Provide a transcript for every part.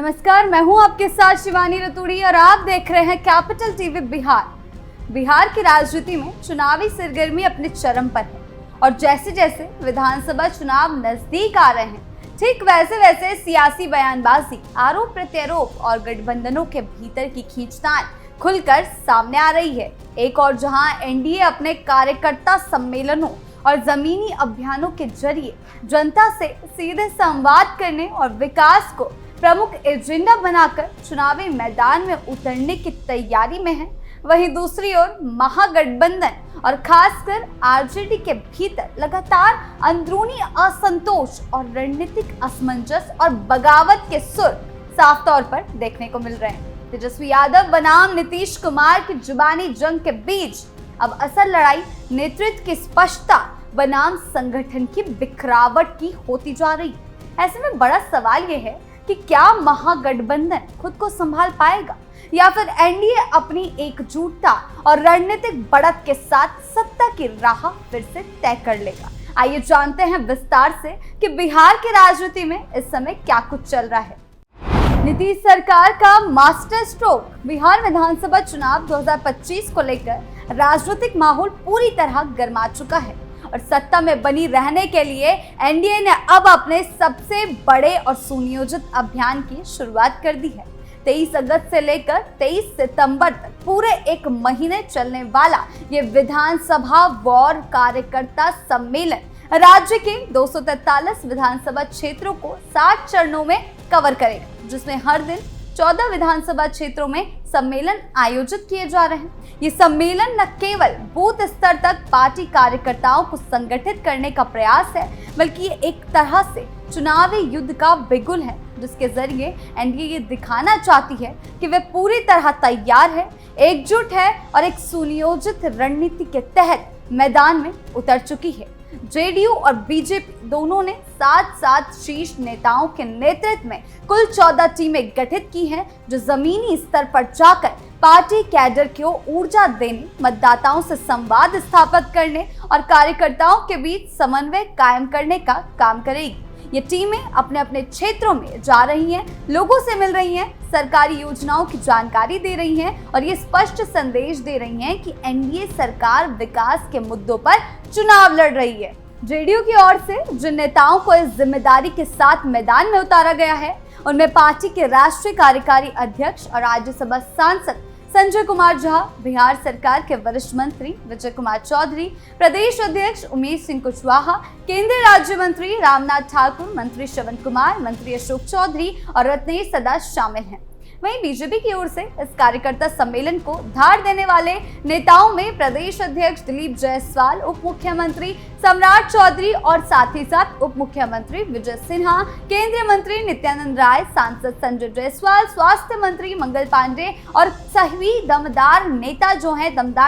नमस्कार, मैं हूं आपके साथ शिवानी रतूड़ी और आप देख रहे हैं कैपिटल टीवी बिहार। बिहार की राजनीति में चुनावी सरगर्मी अपने चरम पर है और जैसे जैसे विधानसभा चुनाव नजदीक आ रहे हैं, ठीक वैसे वैसे सियासी बयानबाजी, आरोप प्रत्यारोप और गठबंधनों के भीतर की खींचतान खुलकर सामने आ रही है। एक और जहां एनडीए अपने कार्यकर्ता सम्मेलनों और जमीनी अभियानों के जरिए जनता से सीधे संवाद करने और विकास को प्रमुख एजेंडा बनाकर चुनावी मैदान में उतरने की तैयारी में है, वहीं दूसरी ओर महागठबंधन और खासकर आरजेडी के भीतर लगातार अंदरूनी असंतोष और रणनीतिक असमंजस और बगावत के सुर साफ तौर पर देखने को मिल रहे हैं। तेजस्वी यादव बनाम नीतीश कुमार की जुबानी जंग के बीच अब असल लड़ाई नेतृत्व की स्पष्टता बनाम संगठन की बिखरावट की होती जा रही है। ऐसे में बड़ा सवाल यह है कि क्या महागठबंधन खुद को संभाल पाएगा या फिर एनडीए अपनी एकजुटता और रणनीतिक बढ़त के साथ सत्ता की राह फिर से तय कर लेगा। आइए जानते हैं विस्तार से कि बिहार की राजनीति में इस समय क्या कुछ चल रहा है। नीतीश सरकार का मास्टर स्ट्रोक। बिहार विधानसभा चुनाव 2025 को लेकर राजनीतिक माहौल पूरी तरह गर्मा चुका है और सत्ता में बनी रहने के लिए एनडीए ने अब अपने सबसे बड़े और सुनियोजित अभियान की शुरुआत कर दी है। 23 अगस्त से लेकर 23 सितंबर तक पूरे एक महीने चलने वाला ये विधानसभा वॉर कार्यकर्ता सम्मेलन राज्य के 243 विधानसभा क्षेत्रों को 60 चरणों में कवर करेगा, जिसमें हर दिन 14 विधानसभा क्षेत्रों में सम्मेलन आयोजित किए जा रहे हैं। ये सम्मेलन न केवल बूथ स्तर तक पार्टी कार्यकर्ताओं को संगठित करने का प्रयास है, बल्कि ये एक तरह से चुनावी युद्ध का बिगुल है, जिसके जरिए एनडीए ये दिखाना चाहती है कि वे पूरी तरह तैयार है, एकजुट है और एक सुनियोजित रणनीति के तहत मैदान में उतर चुकी है। जेडीयू और बीजेपी दोनों ने साथ साथ शीर्ष नेताओं के नेतृत्व में कुल 14 टीमें गठित की हैं, जो जमीनी स्तर पर जाकर पार्टी कैडर को ऊर्जा देने, मतदाताओं से संवाद स्थापित करने और कार्यकर्ताओं के बीच समन्वय कायम करने का काम करेगी। ये टीमें अपने अपने क्षेत्रों में जा रही हैं, लोगों से मिल रही हैं, सरकारी योजनाओं की जानकारी दे रही हैं और ये स्पष्ट संदेश दे रही हैं कि एनडीए सरकार विकास के मुद्दों पर चुनाव लड़ रही है। जेडीयू की ओर से जिन नेताओं को इस जिम्मेदारी के साथ मैदान में उतारा गया है, उनमें पार्टी के राष्ट्रीय कार्यकारी अध्यक्ष और राज्यसभा सांसद संजय कुमार झा, बिहार सरकार के वरिष्ठ मंत्री विजय कुमार चौधरी, प्रदेश अध्यक्ष उमेश सिंह कुशवाहा, केंद्रीय राज्य मंत्री रामनाथ ठाकुर, मंत्री श्रवण कुमार, मंत्री अशोक चौधरी और रत्नेश सदा शामिल हैं। वहीं बीजेपी की ओर से इस कार्यकर्ता सम्मेलन को धार देने वाले नेताओं में प्रदेश अध्यक्ष दिलीप जायसवाल, उप मुख्यमंत्री सम्राट चौधरी और साथ ही साथ उप मुख्यमंत्री विजय सिन्हा, केंद्रीय मंत्री नित्यानंद राय, सांसद संजय जायसवाल, स्वास्थ्य मंत्री मंगल पांडे और सभी दमदार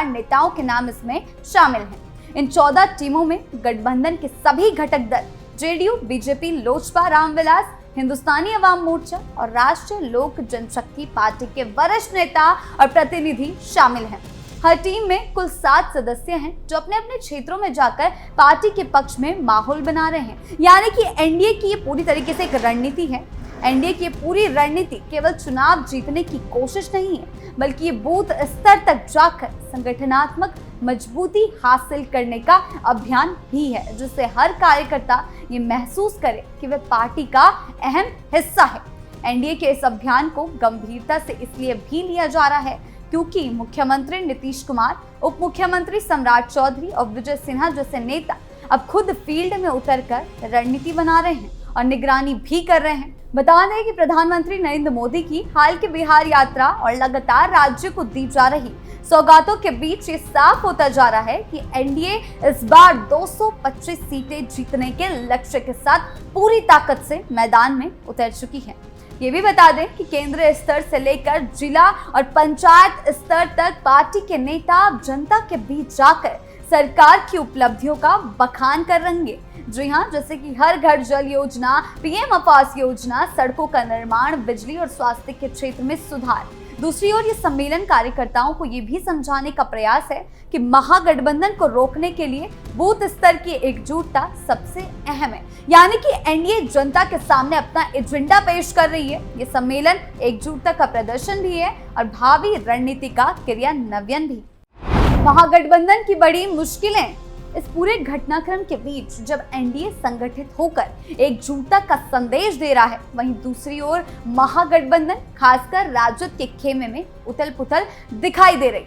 नेताओं के नाम इसमें शामिल हैं। इन 14 टीमों में गठबंधन के सभी घटक दल जेडीयू, बीजेपी, लोजपा, रामविलास, हिंदुस्तानी अवाम मोर्चा और राष्ट्रीय लोक जनशक्ति पार्टी के वरिष्ठ नेता और प्रतिनिधि शामिल हैं। हर टीम में कुल 7 सदस्य हैं, जो अपने अपने क्षेत्रों में जाकर पार्टी के पक्ष में माहौल बना रहे हैं। यानी कि एनडीए की ये पूरी तरीके से एक रणनीति है। एनडीए की पूरी रणनीति केवल चुनाव जीतने की कोशिश नहीं है, बल्कि ये बूथ स्तर तक जाकर संगठनात्मक मजबूती हासिल करने का अभियान भी है, जिससे हर कार्यकर्ता ये महसूस करे कि वह पार्टी का अहम हिस्सा है। एनडीए के इस अभियान को गंभीरता से इसलिए भी लिया जा रहा है क्योंकि मुख्यमंत्री नीतीश कुमार, उप मुख्यमंत्री सम्राट चौधरी और विजय सिन्हा जैसे नेता अब खुद फील्ड में उतरकर रणनीति बना रहे हैं और निगरानी भी कर रहे हैं। बता दें कि प्रधानमंत्री नरेंद्र मोदी की हाल की बिहार यात्रा और लगातार राज्य को दी जा रही सौगातों के बीच ये साफ होता जा रहा है कि एनडीए इस बार 225 सीटें जीतने के लक्ष्य के साथ पूरी ताकत से मैदान में उतर चुकी है। ये भी बता दें कि केंद्रीय स्तर से लेकर जिला और पंचायत स्तर तक पार्टी के नेता जनता के बीच जाकर सरकार की उपलब्धियों का बखान कर रहेंगे। जी हाँ, जैसे कि हर घर जल योजना, पीएम आवास योजना, सड़कों का निर्माण, बिजली और स्वास्थ्य के क्षेत्र में सुधार, दूसरी ओर ये सम्मेलन कार्यकर्ताओं को ये भी समझाने का प्रयास है कि महागठबंधन को रोकने के लिए बूथ स्तर की एकजुटता सबसे अहम है, यानी कि एनडीए जनता के सामने अपना एजेंडा पेश कर रही है। ये सम्मेलन एकजुटता का प्रदर्शन भी है और भावी रणनीति का क्रियान्वयन भी। महागठबंधन की बड़ी मुश्किलें। इस पूरे घटनाक्रम के बीच जब एनडीए संगठित होकर एकजुटता का संदेश दे रहा है, वहीं दूसरी ओर महागठबंधन खासकर राजद के खेमे में उथल-पुथल दिखाई दे रही।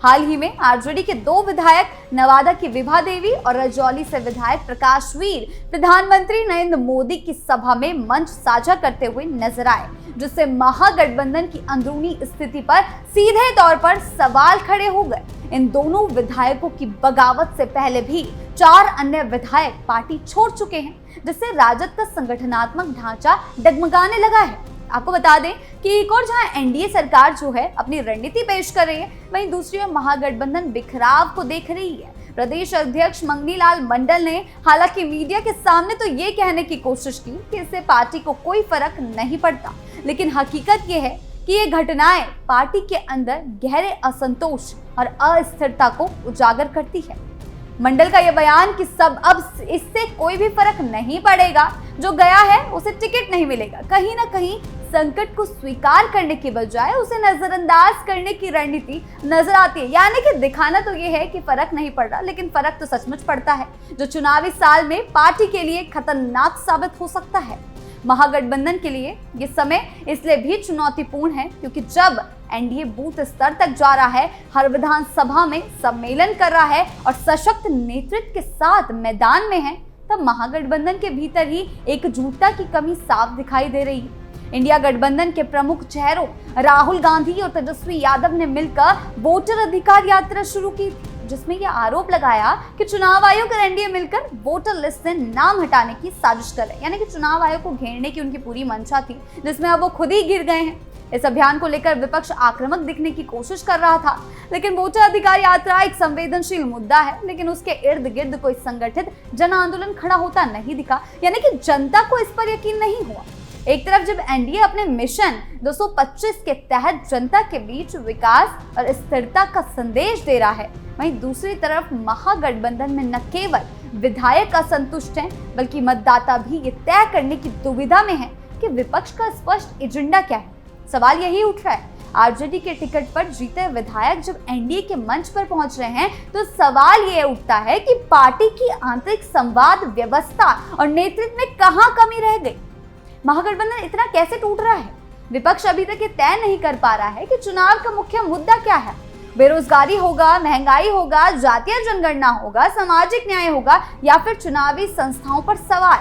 हाल ही में आरजेडी के 2 विधायक नवादा की विभा देवी और रजौली से विधायक प्रकाश वीर प्रधानमंत्री नरेंद्र मोदी की सभा में मंच साझा करते हुए नजर आए, जिससे महागठबंधन की अंदरूनी स्थिति पर सीधे तौर पर सवाल खड़े हो गए। इन दोनों विधायकों की बगावत से पहले भी 4 अन्य विधायक पार्टी छोड़ चुके हैं, जिससे राजद का संगठनात्मक ढांचा डगमगाने लगा है। आपको बता दें कि एक और जहां एनडीए सरकार जो है अपनी रणनीति पेश कर रही है, वहीं दूसरी ओर महागठबंधन बिखराव को देख रही है। प्रदेश अध्यक्ष मंगनी लाल मंडल ने हालांकि मीडिया के सामने तो ये कहने की कोशिश की कि इससे पार्टी को कोई फर्क नहीं पड़ता, लेकिन हकीकत ये है कि ये घटनाएं पार्टी के अंदर गहरे असंतोष और अस्थिरता को उजागर करती है। मंडल का यह बयान कि सब अब इससे कोई भी फर्क नहीं पड़ेगा, जो गया है उसे टिकट नहीं मिलेगा, कहीं ना कहीं संकट को स्वीकार करने के बजाय उसे नजरअंदाज करने की रणनीति नजर आती है। यानी कि दिखाना तो ये है कि फर्क नहीं पड़ रहा, लेकिन फर्क तो सचमुच पड़ता है, जो चुनावी साल में पार्टी के लिए खतरनाक साबित हो सकता है। महागठबंधन के लिए ये समय इसलिए भी चुनौतीपूर्ण है क्योंकि जब एनडीए बूथ स्तर तक जा रहा है, हर विधानसभा में सम्मेलन कर रहा है और सशक्त नेतृत्व के साथ मैदान में है, तब महागठबंधन के भीतर ही एकजुटता की कमी साफ दिखाई दे रही है। इंडिया गठबंधन के प्रमुख चेहरों राहुल गांधी और तेजस्वी यादव ने मिलकर वोटर अधिकार यात्रा शुरू की थी, जिसमें यह आरोप लगाया कि चुनाव आयोग और एनडीए मिलकर वोटर लिस्ट से नाम हटाने की साजिश कर रहे हैं। यानी कि चुनाव आयोग को घेरने की उनकी पूरी मंशा थी, जिसमें अब वो खुद ही गिर गए हैं। इस अभियान को लेकर विपक्ष आक्रामक दिखने की कोशिश कर रहा था, लेकिन वोटर अधिकार यात्रा एक संवेदनशील मुद्दा है, लेकिन उसके इर्द गिर्द कोई संगठित जन आंदोलन खड़ा होता नहीं दिखा, यानी कि जनता को इस पर यकीन नहीं हुआ। एक तरफ जब एनडीए अपने मिशन 225 के तहत जनता के बीच विकास और स्थिरता का संदेश दे रहा है, वहीं दूसरी तरफ महागठबंधन में न केवल विधायक असंतुष्ट हैं, बल्कि मतदाता भी ये तय करने की दुविधा में है कि विपक्ष का स्पष्ट एजेंडा क्या है। सवाल यही उठ रहा है, आरजेडी के टिकट पर जीते विधायक जब एनडीए के मंच पर पहुंच रहे हैं, तो सवाल ये उठता है कि पार्टी की आंतरिक संवाद व्यवस्था और नेतृत्व में कहां कमी रह गई। महागठबंधन इतना कैसे टूट रहा है? विपक्ष अभी तक ये तय नहीं कर पा रहा है कि चुनाव का मुख्य मुद्दा क्या है। बेरोजगारी होगा, महंगाई होगा, जातीय जनगणना होगा, सामाजिक न्याय होगा या फिर चुनावी संस्थाओं पर सवाल।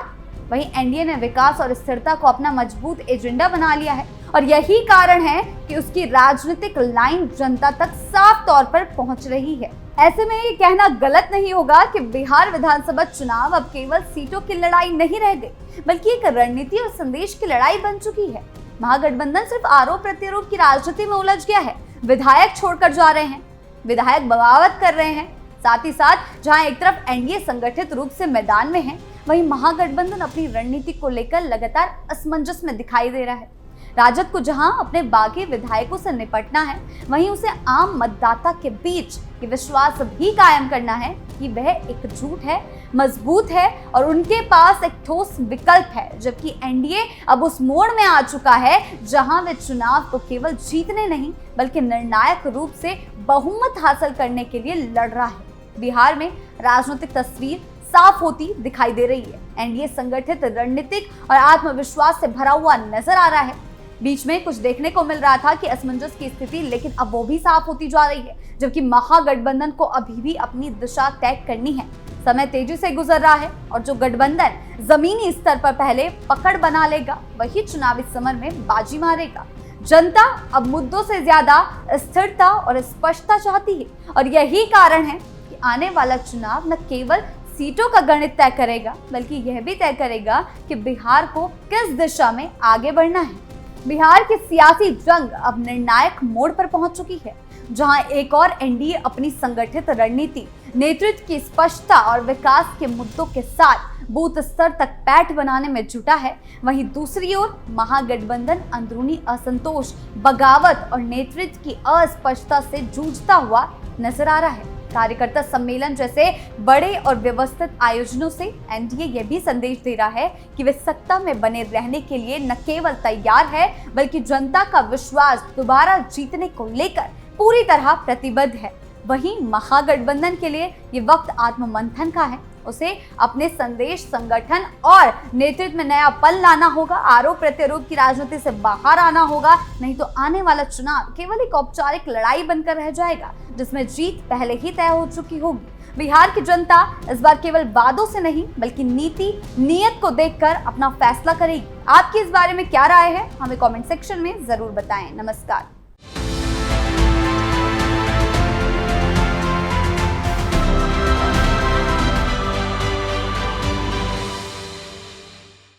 वहीं एनडीए ने विकास और स्थिरता को अपना मजबूत एजेंडा बना लिया है और यही कारण है कि उसकी राजनीतिक लाइन जनता तक साफ तौर पर पहुंच रही है। ऐसे में ये कहना गलत नहीं होगा कि बिहार विधानसभा चुनाव अब केवल सीटों की लड़ाई नहीं रह गई, बल्कि एक रणनीति और संदेश की लड़ाई बन चुकी है। महागठबंधन सिर्फ आरोप प्रत्यारोप की राजनीति में उलझ गया है। विधायक छोड़कर जा रहे हैं, विधायक बगावत कर रहे हैं, साथ ही साथ जहां एक तरफ एनडीए संगठित रूप से मैदान में है, वहीं महागठबंधन अपनी रणनीति को लेकर लगातार असमंजस में दिखाई दे रहा है। राजद को जहां अपने बागी विधायकों से निपटना है, वहीं उसे आम मतदाता के बीच ये विश्वास भी कायम करना है कि वह एकजुट है, मजबूत है और उनके पास एक ठोस विकल्प है। जबकि एनडीए अब उस मोड़ में आ चुका है जहां वे चुनाव को केवल जीतने नहीं, बल्कि निर्णायक रूप से बहुमत हासिल करने के लिए लड़ रहा है। बिहार में राजनीतिक तस्वीर साफ होती दिखाई दे रही है। एनडीए संगठित, रणनीतिक और आत्मविश्वास से भरा हुआ नजर आ रहा है। बीच में कुछ देखने को मिल रहा था कि असमंजस की स्थिति, लेकिन अब वो भी साफ होती जा रही है, जबकि महागठबंधन को अभी भी अपनी दिशा तय करनी है। समय तेजी से गुजर रहा है और जो गठबंधन जमीनी स्तर पर पहले पकड़ बना लेगा, वही चुनावी समर में बाजी मारेगा। जनता अब मुद्दों से ज्यादा स्थिरता और स्पष्टता चाहती है और यही कारण है कि आने वाला चुनाव न केवल सीटों का गणित तय करेगा, बल्कि यह भी तय करेगा कि बिहार को किस दिशा में आगे बढ़ना है। बिहार की सियासी जंग अब निर्णायक मोड़ पर पहुंच चुकी है, जहां एक और एनडीए अपनी संगठित रणनीति, नेतृत्व की स्पष्टता और विकास के मुद्दों के साथ बूथ स्तर तक पैठ बनाने में जुटा है, वहीं दूसरी ओर महागठबंधन अंदरूनी असंतोष, बगावत और नेतृत्व की अस्पष्टता से जूझता हुआ नजर आ रहा है। कार्यकर्ता सम्मेलन जैसे बड़े और व्यवस्थित आयोजनों से एनडीए यह भी संदेश दे रहा है कि वे सत्ता में बने रहने के लिए न केवल तैयार है, बल्कि जनता का विश्वास दोबारा जीतने को लेकर पूरी तरह प्रतिबद्ध है। वहीं महागठबंधन के लिए ये वक्त आत्ममंथन का है। उसे अपने संदेश, संगठन और नेतृत्व में नया पल लाना होगा। आरोप प्रत्यारोप की राजनीति से बाहर आना होगा, नहीं तो आने वाला चुनाव केवल एक औपचारिक लड़ाई बनकर रह जाएगा, जिसमें जीत पहले ही तय हो चुकी होगी। बिहार की जनता इस बार केवल वादों से नहीं, बल्कि नीति, नीयत को देखकर अपना फैसला करेगी। आपकी इस बारे में क्या राय है, हमें कमेंट सेक्शन में जरूर बताएं। नमस्कार।